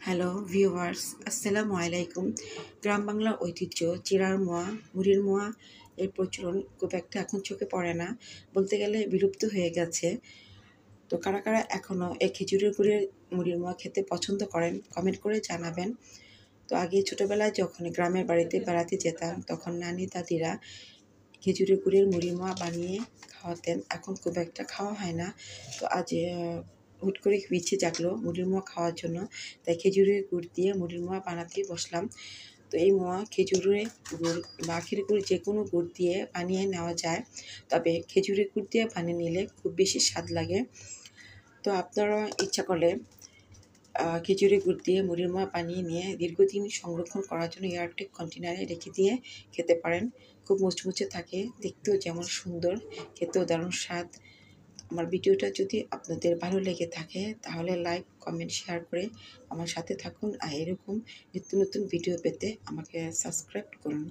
Hello viewers, আসসালামু আলাইকুম। গ্রাম বাংলার ঐতিহ্য চিড়ার মোয়া, মুড়ির মোয়া এর প্রচলন খুব একটা এখন চোখে পড়ে না, বলতে গেলে বিলুপ্ত হয়ে গেছে। তো কারা কারা এখনও এই খেজুরের গুড়ের মুড়ির মোয়া খেতে পছন্দ করেন কমেন্ট করে জানাবেন। তো আগে ছোটোবেলায় যখন গ্রামের বাড়িতে বেড়াতে যেতাম তখন নানি দাদিরা খেজুরের গুড়ের মুড়ি মোয়া বানিয়ে খাওয়াতেন, এখন খুব একটা খাওয়া হয় না। তো আজ হুট করে ইচ্ছে জাগলো মুড়ির মোয়া খাওয়ার জন্য, তাই খেজুরের গুড় দিয়ে মুড়ির মোয়া বানাতে বসলাম। তো এই মোয়া খেজুরের গুড় বা আখের গুড় যে কোনো গুড় দিয়ে বানিয়ে নেওয়া যায়, তবে খেজুরের গুড় দিয়ে বানিয়ে নিলে খুব বেশি স্বাদ লাগে। তো আপনারা ইচ্ছা করলে খেজুরের গুড় দিয়ে মুড়ির মোয়া বানিয়ে নিয়ে দীর্ঘদিন সংরক্ষণ করার জন্য এয়ারটাইট কন্টেনারে রেখে দিয়ে খেতে পারেন। খুব মুচমুচে থাকে, দেখতেও যেমন সুন্দর, খেতেও দারুণ স্বাদ। আমার ভিডিওটা যদি আপনাদের ভালো লেগে থাকে তাহলে লাইক, কমেন্ট, শেয়ার করে আমার সাথে থাকুন। আর এরকম নিত্য নতুন ভিডিও পেতে আমাকে সাবস্ক্রাইব করুন।